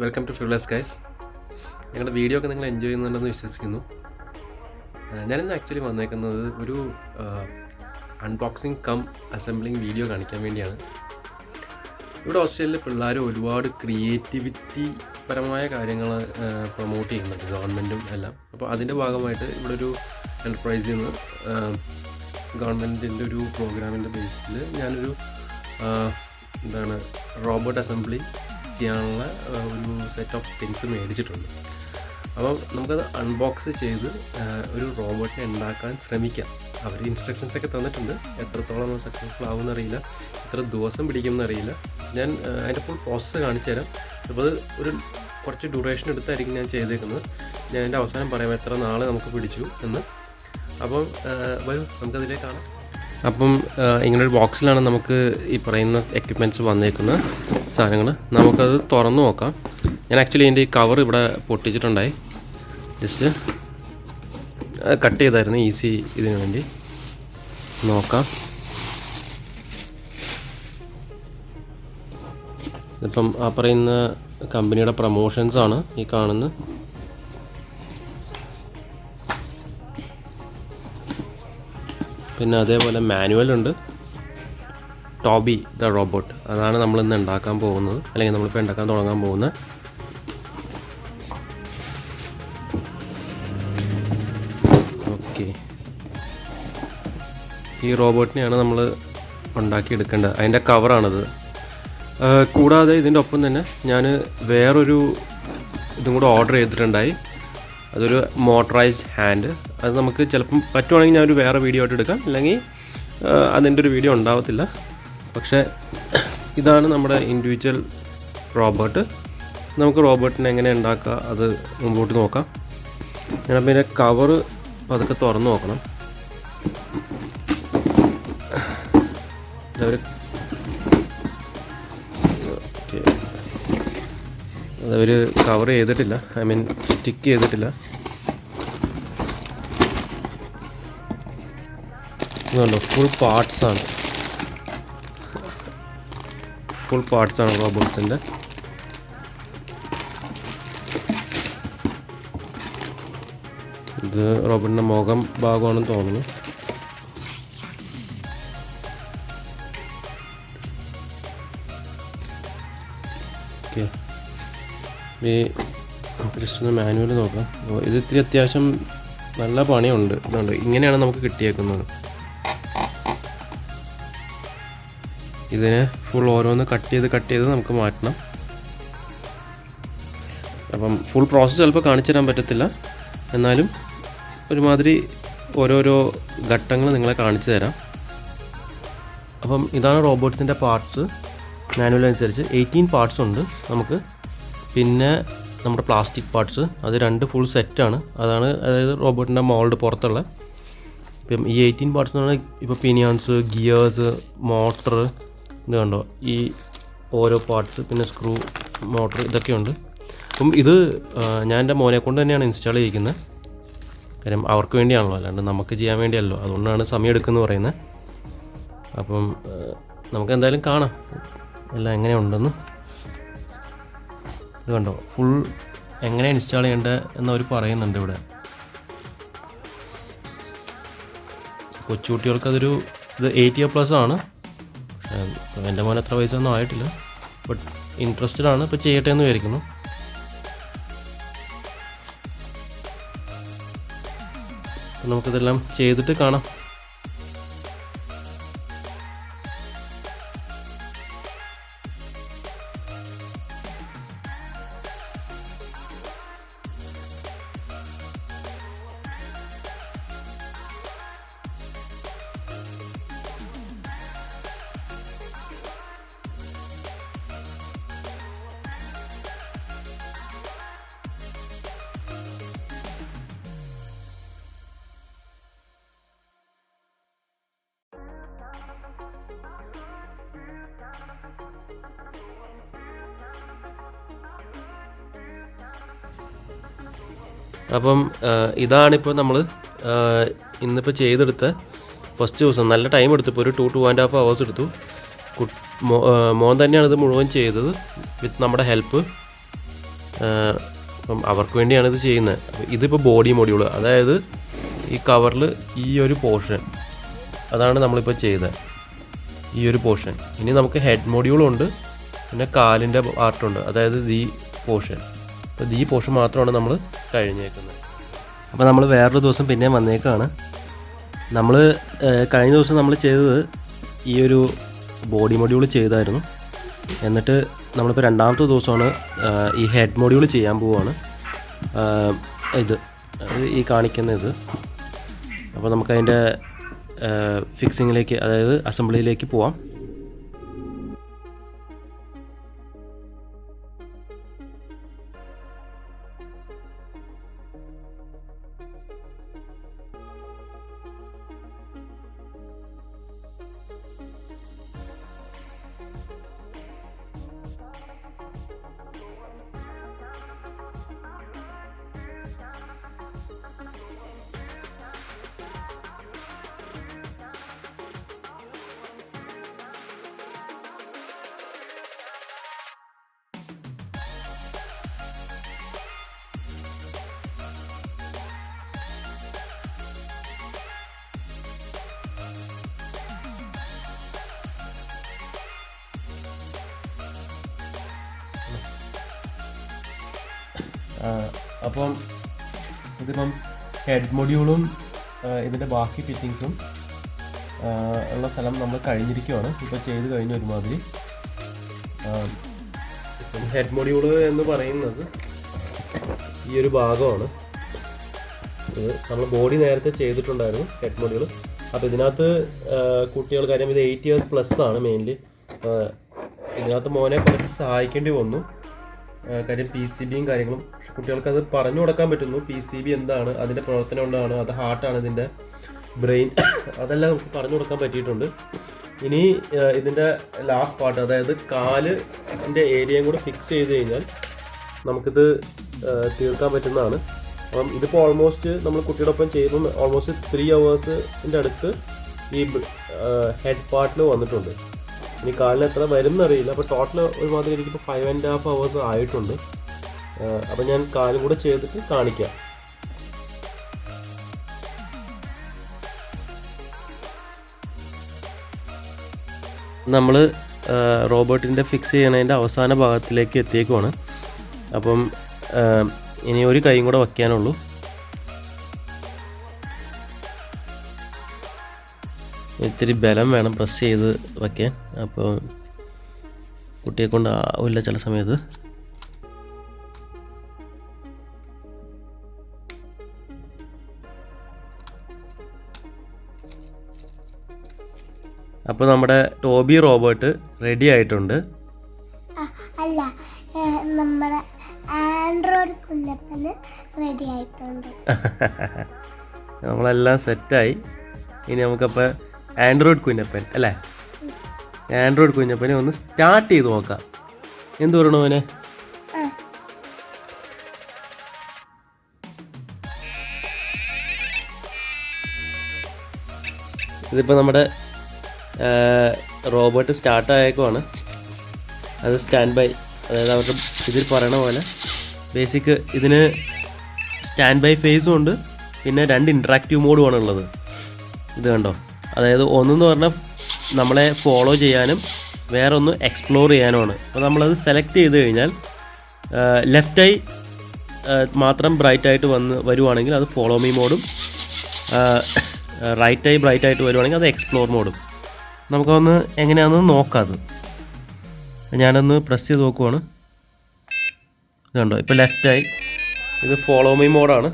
Welcome to Frivolous guys. ഞങ്ങളുടെ video ഒക്കെ നിങ്ങൾ എൻജോയ് ചെയ്യുന്നുണ്ടെന്ന് വിശ്വസിക്കുന്നു. ഞാനിന്ന് ആക്ച്വലി വന്നേക്കുന്നത് ഒരു അൺബോക്സിങ് കം അസംബ്ലിങ് വീഡിയോ കാണിക്കാൻ വേണ്ടിയാണ്. ഇവിടെ ഓസ്ട്രേലിയയിലെ പിള്ളേർ ഒരുപാട് ക്രിയേറ്റിവിറ്റി പരമായ കാര്യങ്ങൾ പ്രൊമോട്ട് ചെയ്യുന്നുണ്ട്, ഗവൺമെൻറ്റും എല്ലാം. അപ്പോൾ അതിൻ്റെ ഭാഗമായിട്ട് ഇവിടെ ഒരു എൻ്റർപ്രൈസിൽ നിന്ന് ഗവൺമെൻറ്റിൻ്റെ ഒരു പ്രോഗ്രാമിൻ്റെ ബേസിൽ ഞാനൊരു റോബോട്ട് അസംബ്ലി ചെയ്യാനുള്ള ഒരു സെറ്റ് ഓഫ് തിങ്സ് മേടിച്ചിട്ടുണ്ട്. അപ്പോൾ നമുക്കത് അൺബോക്സ് ചെയ്ത് ഒരു റോബോട്ടിനെ ഉണ്ടാക്കാൻ ശ്രമിക്കാം. അവർ ഇൻസ്ട്രക്ഷൻസൊക്കെ തന്നിട്ടുണ്ട്. എത്രത്തോളം സക്സസ്ഫുൾ ആവുമെന്നറിയില്ല, എത്ര ദിവസം പിടിക്കുമെന്നറിയില്ല. ഞാൻ അതിൻ്റെ ഫുൾ പ്രോസസ്സ് കാണിച്ചു തരാം. അപ്പോൾ അത് ഒരു കുറച്ച് ഡ്യൂറേഷൻ എടുത്തായിരിക്കും ഞാൻ ചെയ്തേക്കുന്നത്. ഞാൻ അതിൻ്റെ അവസാനം പറയാം എത്ര നാൾ നമുക്ക് പിടിച്ചു എന്ന്. അപ്പം വരും, നമുക്കതിലേക്ക് കാണാം. അപ്പം ഇങ്ങനൊരു ബോക്സിലാണ് നമുക്ക് ഈ പറയുന്ന എക്യുപ്മെൻറ്റ്സ് വന്നേക്കുന്ന സാധനങ്ങൾ. നമുക്കത് തുറന്നു നോക്കാം. ഞാൻ ആക്ച്വലി ഇതിൻ്റെ ഈ കവർ ഇവിടെ പൊട്ടിച്ചിട്ടുണ്ടായി. ജസ്റ്റ് കട്ട് ചെയ്തായിരുന്നു ഈസി ഇതിനു വേണ്ടി. നോക്കാം. ഇതിപ്പം ആ പറയുന്ന കമ്പനിയുടെ പ്രൊമോഷൻസാണ് ഈ കാണുന്നത്. പിന്നെ അതേപോലെ മാനുവൽ ഉണ്ട്. ടോബി ദ റോബോട്ട്, അതാണ് നമ്മളിന്ന് ഉണ്ടാക്കാൻ പോകുന്നത്, അല്ലെങ്കിൽ നമ്മളിപ്പോൾ ഉണ്ടാക്കാൻ തുടങ്ങാൻ പോകുന്നത്. ഓക്കെ, ഈ റോബോട്ടിനെയാണ് നമ്മൾ ഉണ്ടാക്കിയെടുക്കേണ്ടത്. അതിൻ്റെ കവറാണിത്. കൂടാതെ ഇതിൻ്റെ ഒപ്പം തന്നെ ഞാൻ വേറൊരു ഇതും കൂടെ ഓർഡർ ചെയ്തിട്ടുണ്ടായി. അതൊരു മോട്ടറൈസ്ഡ് ഹാൻഡ്. അത് നമുക്ക് ചിലപ്പം പറ്റുവാണെങ്കിൽ ഞാനൊരു വേറെ വീഡിയോ ആയിട്ട് എടുക്കാം, അല്ലെങ്കിൽ അതിൻ്റെ ഒരു വീഡിയോ ഉണ്ടാവത്തില്ല. പക്ഷേ ഇതാണ് നമ്മുടെ ഇൻഡിവിജ്വൽ റോബോട്ട്. നമുക്ക് റോബോട്ടിനെ എങ്ങനെ ഉണ്ടാക്കുക അത് മുമ്പോട്ട് നോക്കാം. ഞാൻ പിന്നെ കവറ് പതുക്കെ തുറന്ന് നോക്കണം. അതവർ കവർ ചെയ്തിട്ടില്ല, ഐ മീൻ സ്റ്റിക്ക് ചെയ്തിട്ടില്ല. ഇതുണ്ടോ, ഫുൾ പാർട്സാണ് റോബോട്ട്സിൻ്റെ. ഇത് റോബോട്ടിൻ്റെ മുഖം ഭാഗമാണെന്ന് തോന്നുന്നു. ഓക്കെ, ഈ ജസ്റ്റ് ഒന്ന് മാനുവൽ നോക്കാം. ഇത് ഇത്തിരി അത്യാവശ്യം നല്ല പണിയുണ്ട്. ഇതുണ്ട്, ഇങ്ങനെയാണ് നമുക്ക് കിട്ടിയേക്കുന്നത്. ഇതിനെ ഫുൾ ഓരോന്ന് കട്ട് ചെയ്ത് നമുക്ക് മാറ്റണം. അപ്പം ഫുൾ പ്രോസസ്സ് ചിലപ്പോൾ കാണിച്ചു തരാൻ പറ്റത്തില്ല, എന്നാലും ഒരുമാതിരി ഓരോരോ ഘട്ടങ്ങൾ നിങ്ങളെ കാണിച്ചു തരാം. അപ്പം ഇതാണ് റോബോട്ട്സിൻ്റെ പാർട്സ്. മാനുവൽ അനുസരിച്ച് 18 പാർട്സ് ഉണ്ട് നമുക്ക്. പിന്നെ നമ്മുടെ പ്ലാസ്റ്റിക് പാർട്സ്, അത് 2 ഫുൾ സെറ്റാണ്. അതായത് റോബോട്ടിൻ്റെ മോൾഡ് പുറത്തുള്ള. ഇപ്പം ഈ 18 പാർട്സ് എന്ന് പറഞ്ഞാൽ ഇപ്പോൾ പിനിയാൻസ്, ഗിയേഴ്സ്, മോട്ടർ, ഇത് കണ്ടോ, ഈ ഓരോ പാർട്സ്, പിന്നെ സ്ക്രൂ, മോട്ടർ, ഇതൊക്കെയുണ്ട്. അപ്പം ഇത് ഞാൻ എൻ്റെ മോനെ കൊണ്ട് തന്നെയാണ് ഇൻസ്റ്റാൾ ചെയ്യിക്കുന്നത്. കാര്യം അവർക്ക് വേണ്ടിയാണല്ലോ, അല്ലാണ്ട് നമുക്ക് ചെയ്യാൻ വേണ്ടിയല്ലോ. അതുകൊണ്ടാണ് സമയം എടുക്കുന്നത് പറയുന്നത്. അപ്പം നമുക്ക് എന്തായാലും കാണാം എല്ലാം എങ്ങനെയുണ്ടെന്ന്. ഇത് കണ്ടോ, ഫുൾ എങ്ങനെ ഇൻസ്റ്റാൾ ചെയ്യേണ്ടത് എന്നവർ പറയുന്നുണ്ട് ഇവിടെ. കൊച്ചുകുട്ടികൾക്കതൊരു ഇത് 8 years+ ആണ്. എൻ്റെ മോൻ അത്ര വയസ്സൊന്നും ആയിട്ടില്ല, ബട്ട് ഇൻട്രസ്റ്റഡ് ആണ്. ഇപ്പോൾ ചെയ്യട്ടെ എന്ന് വിചാരിക്കുന്നു. നമുക്കിതെല്ലാം ചെയ്തിട്ട് കാണാം. അപ്പം ഇതാണിപ്പോൾ നമ്മൾ ഇന്നിപ്പോൾ ചെയ്തെടുത്ത ഫസ്റ്റ് ദിവസം. നല്ല ടൈം എടുത്തു, ഇപ്പോൾ ഒരു 2.5 hours എടുത്തു. മോൻ തന്നെയാണ് ഇത് മുഴുവൻ ചെയ്തത് വിത്ത് നമ്മുടെ ഹെൽപ്പ്. അപ്പം അവർക്ക് വേണ്ടിയാണ് ഇത് ചെയ്യുന്നത്. ഇതിപ്പോൾ ബോഡി മൊഡ്യൂൾ, അതായത് ഈ കവറിൽ ഈ ഒരു പോർഷൻ അതാണ് നമ്മളിപ്പോൾ ചെയ്തത്, ഈ ഒരു പോർഷൻ. ഇനി നമുക്ക് ഹെഡ് മൊഡ്യൂളുണ്ട്, പിന്നെ കാലിൻ്റെ പാർട്ടുണ്ട്, അതായത് ഈ പോർഷൻ. അപ്പോൾ ഈ പോർഷൻ മാത്രമാണ് നമ്മൾ കഴിഞ്ഞേക്കുന്നത്. അപ്പോൾ നമ്മൾ വേറൊരു ദിവസം പിന്നെയും വന്നേക്കാണ്. നമ്മൾ കഴിഞ്ഞ ദിവസം നമ്മൾ ചെയ്തത് ഈ ഒരു ബോഡി മൊഡ്യൂൾ ചെയ്തായിരുന്നു. എന്നിട്ട് നമ്മളിപ്പോൾ രണ്ടാമത്തെ ദിവസമാണ് ഈ ഹെഡ് മൊഡ്യൂൾ ചെയ്യാൻ പോവുകയാണ്. ഇത് ഈ കാണിക്കുന്ന ഇത്. അപ്പോൾ നമുക്കതിൻ്റെ ഫിക്സിങ്ങിലേക്ക്, അതായത് അസംബ്ലിയിലേക്ക് പോവാം. അപ്പം ഇതിപ്പം ഹെഡ് മൊഡ്യൂളും ഇതിൻ്റെ ബാക്കി ഫിറ്റിങ്സും ഉള്ള സ്ഥലം നമ്മൾ കഴിഞ്ഞിരിക്കുകയാണ്. ഇപ്പോൾ ചെയ്ത് കഴിഞ്ഞ ഒരുമാതിരി. ഹെഡ് മൊഡ്യൂള് എന്ന് പറയുന്നത് ഈ ഒരു ഭാഗമാണ്. ഇത് നമ്മൾ ബോഡി നേരത്തെ ചെയ്തിട്ടുണ്ടായിരുന്നു ഹെഡ് മൊഡ്യൂൾ. അപ്പോൾ ഇതിനകത്ത് കുട്ടികൾ, കാര്യം ഇത് 8 years പ്ലസ് ആണ് മെയിൻലി. ഇതിനകത്ത് മോനെ കുറച്ച് സഹായിക്കേണ്ടി വന്നു. കാര്യം PCBയും കാര്യങ്ങളും. പക്ഷെ കുട്ടികൾക്കത് പറഞ്ഞു കൊടുക്കാൻ പറ്റുന്നു. PCB എന്താണ്, അതിൻ്റെ പ്രവർത്തനം എന്താണ്, അത് ഹാർട്ടാണ്, ഇതിൻ്റെ ബ്രെയിൻ, അതെല്ലാം നമുക്ക് പറഞ്ഞു കൊടുക്കാൻ പറ്റിയിട്ടുണ്ട്. ഇനി ഇതിൻ്റെ ലാസ്റ്റ് പാർട്ട്, അതായത് കാലിൻ്റെ ഏരിയയും കൂടെ ഫിക്സ് ചെയ്ത് കഴിഞ്ഞാൽ നമുക്കിത് തീർക്കാൻ പറ്റുന്നതാണ്. അപ്പം ഇതിപ്പോൾ ഓൾമോസ്റ്റ് നമ്മൾ കുട്ടിയോടൊപ്പം ചെയ്യുമ്പം ഓൾമോസ്റ്റ് 3 hours അടുത്ത് ഈ ഹെഡ് പാർട്ടിൽ വന്നിട്ടുണ്ട്. ഇനി കാലിന് എത്ര വരുമെന്നറിയില്ല. അപ്പോൾ ടോട്ടൽ ഒരുമാതിരി എനിക്കിപ്പോൾ 5.5 hours ആയിട്ടുണ്ട്. അപ്പോൾ ഞാൻ കാലും കൂടെ ചെയ്തിട്ട് കാണിക്കാം. നമ്മൾ റോബോട്ടിൻ്റെ ഫിക്സ് ചെയ്യണതിൻ്റെ അവസാന ഭാഗത്തിലേക്ക് എത്തിയേക്കുവാണ്. അപ്പം ഇനി ഒരു കൈയും കൂടെ വയ്ക്കാനുള്ളൂ. ഇത്തിരി ബലം വേണം പ്രസ് ചെയ്ത് വയ്ക്കാൻ. അപ്പോൾ കുട്ടിയെ കൊണ്ട് ആവില്ല ചില സമയത്ത്. അപ്പോൾ നമ്മുടെ ടോബി റോബോട്ട് റെഡി ആയിട്ടുണ്ട്. അല്ല, നമ്മുടെ ആൻഡ്രോയിഡ് കുഞ്ഞപ്പന് റെഡി ആയിട്ടുണ്ട്. നമ്മളെല്ലാം സെറ്റായി. ഇനി നമുക്കപ്പോൾ ആൻഡ്രോയിഡ് കുഞ്ഞപ്പൻ അല്ലേ, ആൻഡ്രോയിഡ് കുഞ്ഞപ്പനെ ഒന്ന് സ്റ്റാർട്ട് ചെയ്ത് നോക്കാം. എന്ത് പറയണു അവനെ? ഇതിപ്പോൾ നമ്മുടെ റോബോട്ട് സ്റ്റാർട്ടായേക്കുവാണ്. അത് സ്റ്റാൻഡ് ബൈ, അതായത് അവരുടെ ഇതിൽ പറയണ പോലെ ബേസിക് ഇതിന് സ്റ്റാൻഡ് ബൈ ഫേസും ഉണ്ട്, പിന്നെ 2 ഇൻട്രാക്റ്റീവ് മോഡുമാണ് ഉള്ളത്. ഇത് കണ്ടോ, അതായത് ഒന്നെന്ന് പറഞ്ഞാൽ നമ്മളെ ഫോളോ ചെയ്യാനും വേറെ ഒന്ന് എക്സ്പ്ലോർ ചെയ്യാനുമാണ്. അപ്പോൾ നമ്മളത് സെലക്ട് ചെയ്ത് കഴിഞ്ഞാൽ ലെഫ്റ്റ് ഐ മാത്രം ബ്രൈറ്റ് ആയിട്ട് വരുവാണെങ്കിൽ അത് ഫോളോ മീ മോഡും, റൈറ്റ് ഐ ബ്രൈറ്റ് ആയിട്ട് വരുവാണെങ്കിൽ അത് എക്സ്പ്ലോർ മോഡും. നമുക്കൊന്ന് എങ്ങനെയാണെന്ന് നോക്കാം. അത് ഞാനൊന്ന് പ്രസ് ചെയ്ത് നോക്കുവാണ്. ഇതുണ്ടോ, ഇപ്പോൾ ലെഫ്റ്റ് ഐ, ഇത് ഫോളോ മീ മോഡാണ്.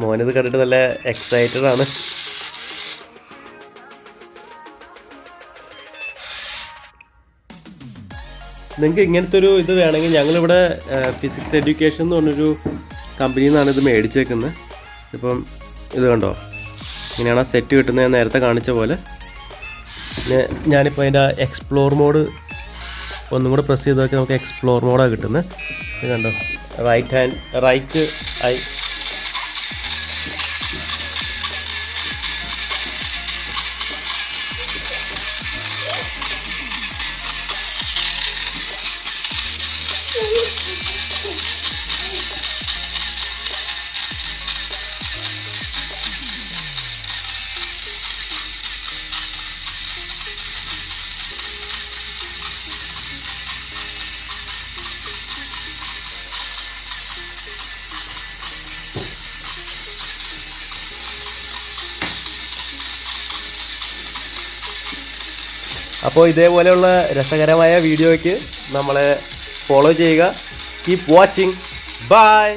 മോനിത് കണ്ടിട്ട് നല്ല എക്സൈറ്റഡ് ആണ്. നിങ്ങൾക്ക് ഇങ്ങനത്തെ ഒരു ഇത് വേണമെങ്കിൽ ഞങ്ങളിവിടെ ഫിസിക്സ് എഡ്യൂക്കേഷൻ എന്ന് പറഞ്ഞൊരു കമ്പനിയിൽ നിന്നാണ് ഇത് മേടിച്ചേക്കുന്നത്. ഇപ്പം ഇത് കണ്ടോ, ഇങ്ങനെയാണ് ആ സെറ്റ് കിട്ടുന്നത്. ഞാൻ നേരത്തെ കാണിച്ച പോലെ. പിന്നെ ഞാനിപ്പോൾ അതിൻ്റെ എക്സ്പ്ലോർ മോഡ് ഒന്നും കൂടെ പ്രസ് ചെയ്ത് നോക്കി, നമുക്ക് എക്സ്പ്ലോർ മോഡാണ് കിട്ടുന്നത്. ഇത് കണ്ടോ, റൈറ്റ് ഐ അപ്പോൾ ഇതേപോലെയുള്ള രസകരമായ വീഡിയോയ്ക്ക് നമ്മളെ ഫോളോ ചെയ്യുക. Keep watching. ബൈ.